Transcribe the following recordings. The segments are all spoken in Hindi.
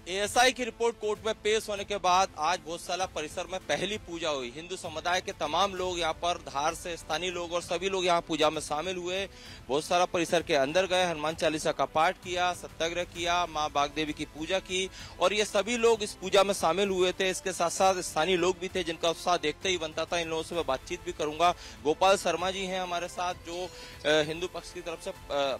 एएसआई की रिपोर्ट कोर्ट में पेश होने के बाद आज भोजशाला परिसर में पहली पूजा हुई। हिंदू समुदाय के तमाम लोग यहाँ पर, धार से स्थानीय लोग और सभी लोग यहाँ पूजा में शामिल हुए। भोजशाला परिसर के अंदर गए, हनुमान चालीसा का पाठ किया, सत्याग्रह किया, मां बागदेवी की पूजा की और ये सभी लोग इस पूजा में शामिल हुए थे। इसके साथ साथ स्थानीय लोग भी थे जिनका उत्साह देखते ही बनता था। इन लोगों से मैं बातचीत भी करूंगा। गोपाल शर्मा जी हैं हमारे साथ, जो हिंदू पक्ष की तरफ से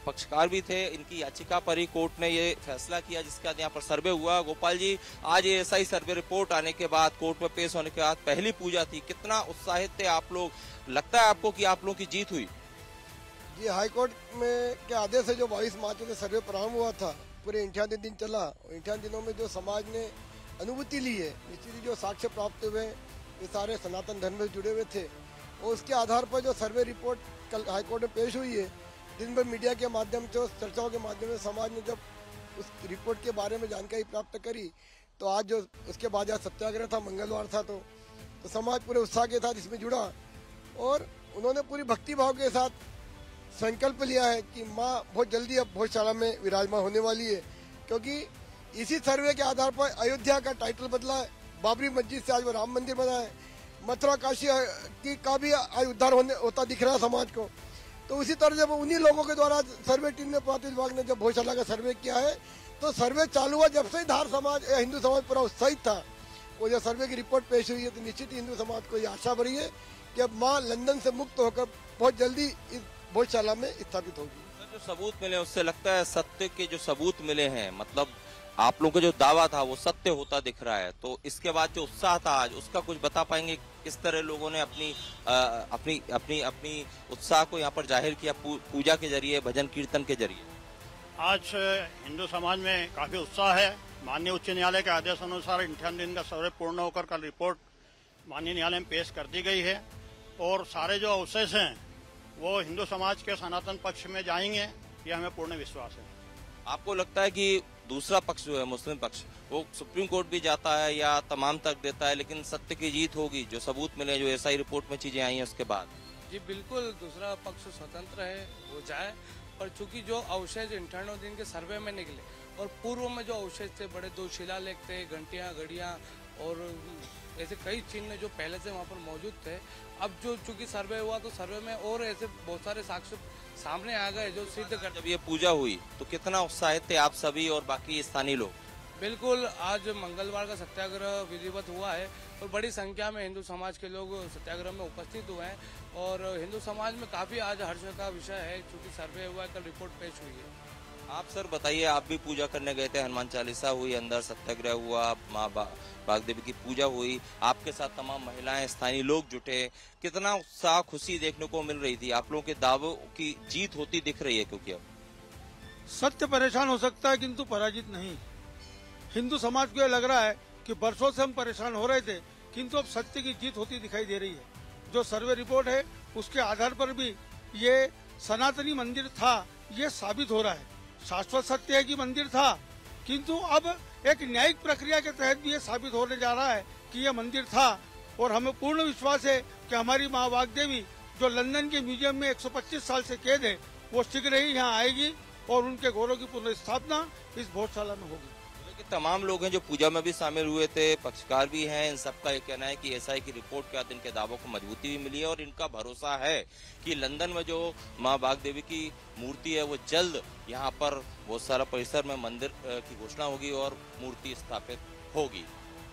पक्षकार भी थे। इनकी याचिका पर ही कोर्ट ने ये फैसला किया जिसके बाद यहाँ पर सर्वे हुआ। गोपाल जी, आज ये एएसआई सर्वे रिपोर्ट आने के बाद, कोर्ट में पेश होने के बाद पहली पूजा थी, कितना उत्साहित थे आप लोग? लगता है आपको कि आप लोगों की जीत हुई? जी, हाईकोर्ट में के आदेश से जो 22 मार्च में सर्वे प्रारंभ हुआ था, पूरे 58 दिन चला। 58 दिनों में जो समाज ने अनुभूति ली है, निश्चित ही जो साक्ष्य प्राप्त हुए, ये सारे सनातन धर्म में जुड़े हुए थे और उसके आधार पर जो सर्वे रिपोर्ट कल हाईकोर्ट में पेश हुई है, दिन भर मीडिया के माध्यम से, चर्चाओं के माध्यम से समाज ने जब उस रिपोर्ट के बारे में जानकारी प्राप्त करी, तो आज जो उसके बाद आज सत्याग्रह था, मंगलवार था, तो समाज पूरे उत्साह के साथ इसमें जुड़ा और उन्होंने पूरी भक्ति भाव के साथ संकल्प लिया है कि माँ बहुत जल्दी अब भोजशाला में विराजमान होने वाली है। क्योंकि इसी सर्वे के आधार पर अयोध्या का टाइटल बदला है, बाबरी मस्जिद से आज वो राम मंदिर बना है, मथुरा काशी की का भी आज उद्धार होता दिख रहा है समाज को। तो उसी तरह जब उन्हीं लोगों के द्वारा सर्वे टीम ने, पुरातत्व विभाग ने जब भोजशाला का सर्वे किया है, तो सर्वे चालू हुआ जब से ही धार समाज, हिंदू समाज पूरा उत्साहित था। वो जब सर्वे की रिपोर्ट पेश हुई है तो निश्चित ही हिंदू समाज को ये आशा भरी है कि अब माँ लंदन से मुक्त होकर बहुत जल्दी इस भोजशाला में स्थापित होगी। जो सबूत मिले उससे लगता है सत्य के जो सबूत मिले हैं, मतलब आप लोगों का जो दावा था वो सत्य होता दिख रहा है। तो इसके बाद जो उत्साह था आज, उसका कुछ बता पाएंगे? किस तरह लोगों ने अपनी उत्साह को यहाँ पर जाहिर किया पूजा के जरिए, भजन कीर्तन के जरिए? आज हिंदू समाज में काफी उत्साह है। माननीय उच्च न्यायालय के आदेश अनुसार 58 दिन का सर्वे पूर्ण होकर कल रिपोर्ट माननीय न्यायालय में पेश कर दी गई है और सारे जो अवशेष हैं वो हिंदू समाज के सनातन पक्ष में जाएंगे, ये हमें पूर्ण विश्वास है। आपको लगता है कि दूसरा पक्ष जो है, मुस्लिम पक्ष, वो सुप्रीम कोर्ट भी जाता है या तमाम तक देता है, लेकिन सत्य की जीत होगी? जो सबूत मिले, जो एएसआई रिपोर्ट में चीजें आई हैं उसके बाद? जी बिल्कुल, दूसरा पक्ष स्वतंत्र है, वो जाए। पर चूंकि जो अवशेष 58 दिन के सर्वे में निकले और पूर्व में जो अवशेष थे, बड़े 2 शिलालेख थे, घंटियां, घड़ियां और ऐसे कई चिन्ह जो पहले से वहाँ पर मौजूद थे, अब जो चूंकि सर्वे हुआ तो सर्वे में और ऐसे बहुत सारे साक्ष्य सामने आ गए जो सिद्ध कर। जब ये पूजा हुई तो कितना उत्साहित थे आप सभी और बाकी स्थानीय लोग? बिल्कुल, आज मंगलवार का सत्याग्रह विधिवत हुआ है और बड़ी संख्या में हिंदू समाज के लोग सत्याग्रह में उपस्थित हुए हैं और हिंदू समाज में काफी आज हर्ष का विषय है क्योंकि सर्वे हुआ है, कल रिपोर्ट पेश हुई है। आप सर बताइए, आप भी पूजा करने गए थे, हनुमान चालीसा हुई, अंदर सत्याग्रह हुआ, माँ बागदेवी की पूजा हुई, आपके साथ तमाम महिलाएं, स्थानीय लोग जुटे, कितना उत्साह, खुशी देखने को मिल रही थी? आप लोगों के दावों की जीत होती दिख रही है? क्योंकि अब सत्य परेशान हो सकता है किंतु पराजित नहीं। हिंदू समाज को यह लग रहा है कि बरसों से हम परेशान हो रहे थे किंतु अब सत्य की जीत होती दिखाई दे रही है। जो सर्वे रिपोर्ट है उसके आधार पर भी ये सनातनी मंदिर था, ये साबित हो रहा है। शाश्वत सत्य है कि मंदिर था, किंतु अब एक न्यायिक प्रक्रिया के तहत भी ये साबित होने जा रहा है कि यह मंदिर था और हमें पूर्ण विश्वास है कि हमारी माँ बागदेवी जो लंदन के म्यूजियम में 125 साल से कैद है, वो शीघ्र ही यहाँ आएगी और उनके गौरव की पुनर्स्थापना इस भोजशाला में होगी। तमाम लोग हैं जो पूजा में भी शामिल हुए थे, पक्षकार भी हैं, इन सबका ये कहना है कि एएसआई की रिपोर्ट के बाद इनके दावों को मजबूती भी मिली है और इनका भरोसा है कि लंदन में जो मां बागदेवी की मूर्ति है वो जल्द यहाँ पर भोजशाला परिसर में मंदिर की घोषणा होगी और मूर्ति स्थापित होगी।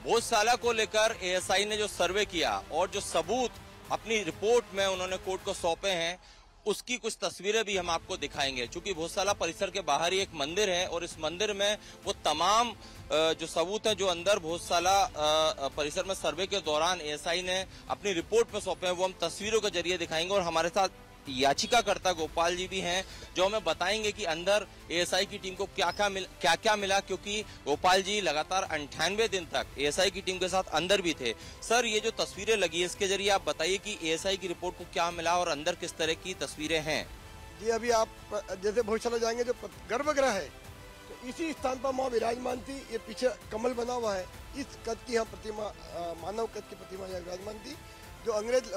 भोजशाला को लेकर एएसआई ने जो सर्वे किया और जो सबूत अपनी रिपोर्ट में उन्होंने कोर्ट को सौंपे हैं, उसकी कुछ तस्वीरें भी हम आपको दिखाएंगे। चूंकि भोजशाला परिसर के बाहर ही एक मंदिर है और इस मंदिर में वो तमाम जो सबूत हैं जो अंदर भोजशाला परिसर में सर्वे के दौरान एएसआई ने अपनी रिपोर्ट में सौंपे हैं, वो हम तस्वीरों के जरिए दिखाएंगे। और हमारे साथ याचिकाकर्ता गोपाल जी भी हैं जो हमें बताएंगे कि अंदर एएसआई की टीम को क्या क्या मिला, क्योंकि गोपाल जी लगातार 98 दिन तक एएसआई की टीम के साथ अंदर भी थे। सर, ये जो तस्वीरें लगी है इसके जरिए आप बताइए कि एएसआई की रिपोर्ट को क्या मिला और अंदर किस तरह की तस्वीरें हैं? जी, अभी आप जैसे भोजशाला जाएंगे, जो गर्भगृह है तो इसी स्थान पर माँ विराजमान थी। ये पीछे कमल बना हुआ है, इस कद की यहाँ प्रतिमा, मानव कद की प्रतिमा यहाँ विराजमान थी। जो अंग्रेज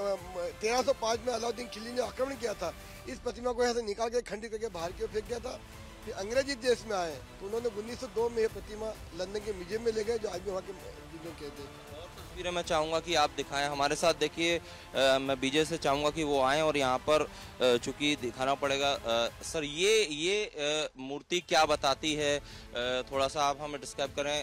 1305 में अलाउद्दीन खिलजी ने आक्रमण किया था, इस प्रतिमा को यहाँ से निकाल के खंडित करके बाहर की ओर फेंक दिया था। फिर अंग्रेजी देश में आए तो उन्होंने 1902 में ये प्रतिमा लंदन के म्यूजियम में ले गए, जो आज भी वहाँ के म्यूजियम कहते हैं। और तस्वीरें मैं चाहूँगा कि आप दिखाएं हमारे साथ। देखिए मैं विजय से चाहूँगा कि वो आएँ और यहाँ पर चूंकि दिखाना पड़ेगा। सर ये मूर्ति क्या बताती है, थोड़ा सा आप हमें डिस्क्राइब करें।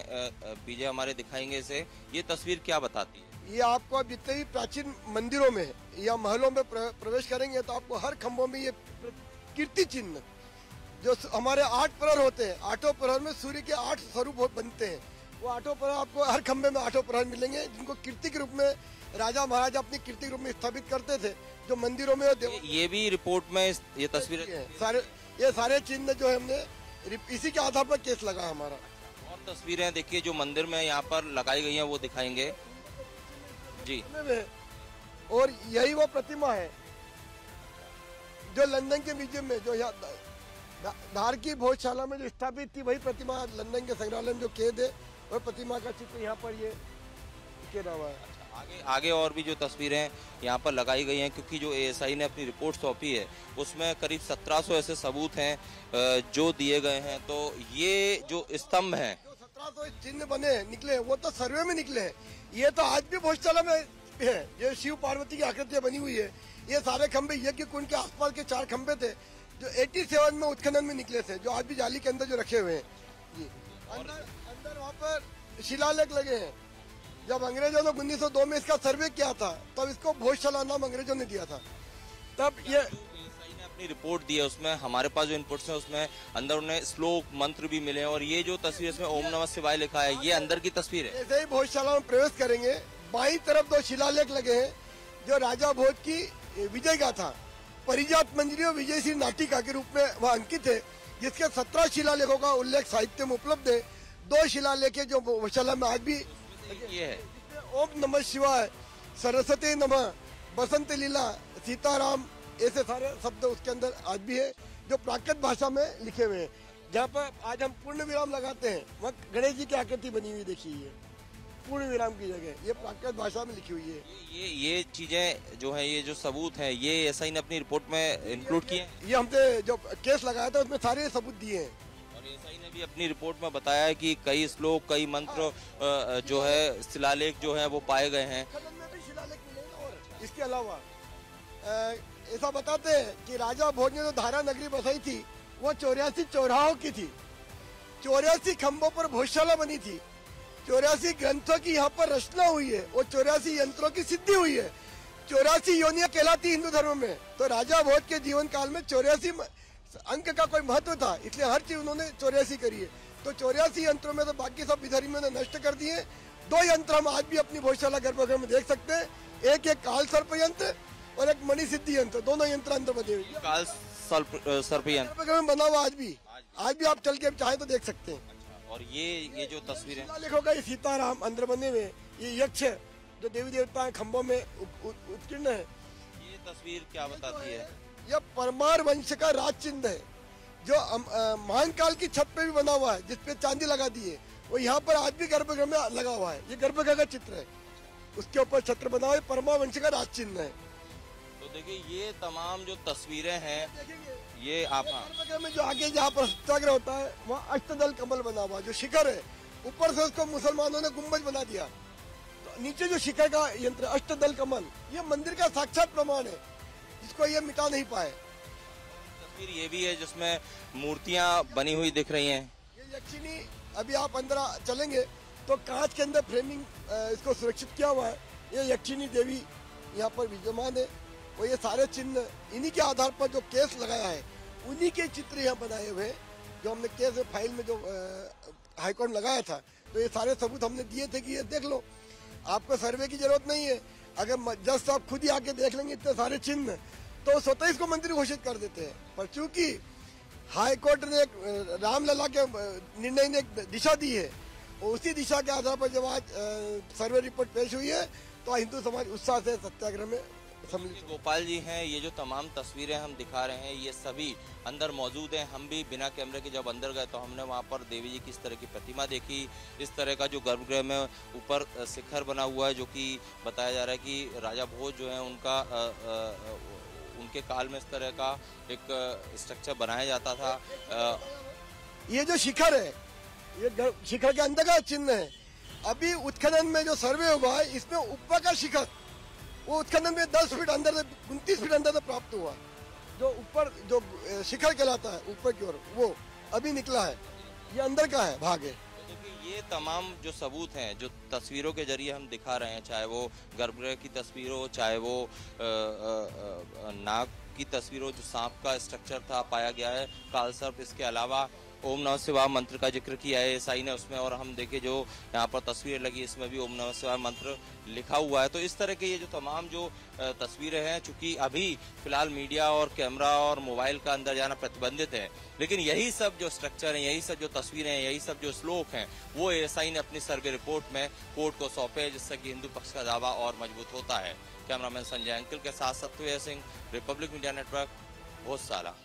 विजय हमारे दिखाएंगे इसे, ये तस्वीर क्या बताती है? ये आपको अब जितने भी प्राचीन मंदिरों में या महलों में प्रवेश करेंगे तो आपको हर खम्भों में ये कीर्ति चिन्ह, जो हमारे 8 प्रहर होते हैं, 8 प्रहर में सूर्य के 8 स्वरूप बनते हैं, वो 8 प्रहर आपको हर खम्भे में 8 प्रहर मिलेंगे, जिनको कीर्ति के रूप में राजा महाराजा अपनी कीर्ति के रूप में स्थापित करते थे, जो मंदिरों में ये भी रिपोर्ट में ये तस्वीरें ये सारे चिन्ह जो है हमने इसी के आधार पर केस लगा हमारा। और तस्वीरें देखिए जो मंदिर में यहाँ पर लगाई गई हैं वो दिखाएंगे जी। और यही वो प्रतिमा है जो लंदन के म्यूजियम में, जो यहाँ धार की भोजशाला में जो स्थापित थी, वही प्रतिमा लंदन के संग्रहालय में जो कैद है, वह प्रतिमा का चित्र यहाँ पर ये कैद हुआ है। आगे और भी जो तस्वीरें यहाँ पर लगाई गई हैं, क्योंकि जो एएसआई ने अपनी रिपोर्ट सौंपी है उसमें करीब 1700 ऐसे सबूत हैं जो दिए गए हैं। तो ये जो स्तंभ हैं, जो 1700 चिन्ह बने निकले वो तो सर्वे में निकले हैं। ये तो आज भी भोजशाला में है, ये शिव पार्वती की आकृतियां बनी हुई है। ये सारे खंभे यज्ञ कुंड के आसपास के 4 खंभे थे जो 87 में उत्खनन में निकले थे, जो आज भी जाली के अंदर जो रखे हुए हैं। जी अंदर वहाँ पर शिलालेख लगे हैं। जब अंग्रेजों ने 1902 में इसका सर्वे किया था तब इसको भोजशाला नाम अंग्रेजों ने दिया था। तब ये एएसआई ने अपनी रिपोर्ट दी है, उसमें हमारे पास जो इनपुट्स हैं उसमें अंदर उन्हें श्लोक मंत्र भी मिले हैं। और ये जो तस्वीर इसमें ओम नमः शिवाय लिखा है, ये अंदर की तस्वीर है। जैसे ही भोजशाला में प्रवेश करेंगे बाईं तरफ 2 शिलालेख लगे हैं जो राजा भोज की विजय गाथा परिजात मंजरी और विजय सिंह नाटिका के रूप में वह अंकित है, जिसके 17 शिलालेखों का उल्लेख साहित्य में उपलब्ध है। 2 शिलालेख जो भोजशाला में आज भी ये है। ओम नमः शिवाय, सरस्वती नमः, बसंत लीला, सीताराम, ऐसे सारे शब्द उसके अंदर आज भी है जो प्राकृत भाषा में लिखे हुए हैं। जहाँ पर आज हम पूर्ण विराम लगाते हैं वहाँ गणेश जी की आकृति बनी हुई देखिए, ये पूर्ण विराम की जगह ये प्राकृत भाषा में लिखी हुई है। ये चीजें जो है, ये जो सबूत हैं, ये एएसआई ने अपनी रिपोर्ट में इंक्लूड किए हैं। ये हमने जो केस लगाया था उसमें सारे सबूत दिए हैं। और एएसआई ने भी अपनी रिपोर्ट में बताया है कि कई श्लोक, कई मंत्र जो है शिलालेख जो है वो पाए गए हैं। खनन में भी शिलालेख मिलेगा। और इसके अलावा ऐसा बताते हैं कि राजा भोज ने जो धारा नगरी बसाई थी वो 84 चौराहों की थी, 84 खंभों पर भोजशाला बनी थी, 84 ग्रंथों की यहाँ पर रचना हुई है और 84 यंत्रों की सिद्धि हुई है। 84 योनियां कहलाती हिंदू धर्म में। तो राजा भोज के जीवन काल में 84 अंक का कोई महत्व था, इसलिए हर चीज उन्होंने 84 करी है। तो 84 यंत्रों में तो बाकी सब विधर्मियों ने नष्ट कर दिए। 2 यंत्र हम आज भी अपनी भोजशाला गर्भगृह में देख सकते हैं, एक काल सर्प यंत्र और एक मणि सिद्धि यंत्र, दोनों यंत्र अंदर बने हुए। काल सर्प यंत्र गर्भगृह में बना हुआ आज भी आप चल के चाहे तो देख सकते हैं। और ये जो तस्वीरें लिखोगा ये सीताराम अंदर बने हुए, ये यक्ष जो देवी देवता खंभों में उत्कीर्ण है। ये तस्वीर क्या बताती है? यह परमार वंश का राज चिन्ह है जो महाकाल की छत पे भी बना हुआ है, जिसपे चांदी लगा दी है। वो यहाँ पर आज भी गर्भगृह में लगा हुआ है। ये गर्भगृह का चित्र है, उसके ऊपर छत्र बना हुआ है, परमार वंश का राज चिन्ह है। तो देखिए ये तमाम जो तस्वीरें हैं, ये आप गर्भगृह में जो आगे जहाँ पर सत्याग्रह होता है वहाँ अष्टदल कमल बना हुआ, जो शिखर है ऊपर से उसको मुसलमानों ने गुम्बज बना दिया, तो नीचे जो शिखर का यंत्र अष्टदल कमल, ये मंदिर का साक्षात प्रमाण है जिसको ये मिटा नहीं पाए। तस्वीर ये भी है जिसमें मूर्तियां बनी हुई दिख रही हैं। ये यक्षिणी, अभी आप अंदर चलेंगे तो कांच के अंदर फ्रेमिंग इसको सुरक्षित किया हुआ है। ये यक्षिणी देवी यहाँ पर विद्यमान है और ये सारे चिन्ह इन्हीं के आधार पर जो केस लगाया है उन्हीं के चित्र यहाँ बनाए हुए हैं, जो हमने केस फाइल में जो हाईकोर्ट में लगाया था। तो ये सारे सबूत हमने दिए थे कि ये देख लो, आपको सर्वे की जरूरत नहीं है। अगर जज साहब खुद ही आके देख लेंगे इतने सारे चिन्ह तो स्वतः इसको मंदिर घोषित कर देते हैं। पर चूंकि हाई कोर्ट ने एक रामलला के निर्णय ने एक दिशा दी है और उसी दिशा के आधार पर जब आज सर्वे रिपोर्ट पेश हुई है तो हिंदू समाज उत्साह से सत्याग्रह में सम्मिलित। गोपाल जी हैं, ये जो तमाम तस्वीरें हम दिखा रहे हैं ये सभी अंदर मौजूद हैं। हम भी बिना कैमरे के जब अंदर गए तो हमने वहाँ पर देवी जी की इस तरह की प्रतिमा देखी। इस तरह का जो गर्भगृह में ऊपर शिखर बना हुआ है, जो कि बताया जा रहा है कि राजा भोज जो है उनका उनके काल में इस तरह का एक स्ट्रक्चर बनाया जाता था। ये जो शिखर है, ये शिखर के अंदर का चिन्ह है। अभी उत्खनन में जो सर्वे हुआ है, इसमें ऊपर का शिखर, वो उत्खनन में 10 फीट अंदर, 29 फीट अंदर प्राप्त हुआ। जो ऊपर जो शिखर कहलाता है ऊपर की ओर, वो अभी निकला है। ये अंदर का है भाग है। देखिए, ये तमाम जो सबूत हैं, जो तस्वीरों के जरिए हम दिखा रहे हैं, चाहे वो गर्भगृह की तस्वीर हो, चाहे वो नाग की तस्वीर हो, जो सांप का स्ट्रक्चर था पाया गया है, कालसर्प, इसके अलावा ओम नमः शिवाय मंत्र का जिक्र किया है एएसआई ने उसमें, और हम देखे जो यहाँ पर तस्वीर लगी इसमें भी ओम नमः शिवाय मंत्र लिखा हुआ है। तो इस तरह के ये जो तमाम जो तस्वीरें हैं, चूंकि अभी फिलहाल मीडिया और कैमरा और मोबाइल का अंदर जाना प्रतिबंधित है, लेकिन यही सब जो स्ट्रक्चर हैं, यही सब जो तस्वीरें हैं, यही सब जो श्लोक हैं, वो एएसआई ने अपनी सर्वे रिपोर्ट में कोर्ट को सौंपे, जिससे कि हिंदू पक्ष का दावा और मजबूत होता है। कैमरामैन संजय अंकिल के साथ Satyavir Singh, Republic Media Network, Bhojshala.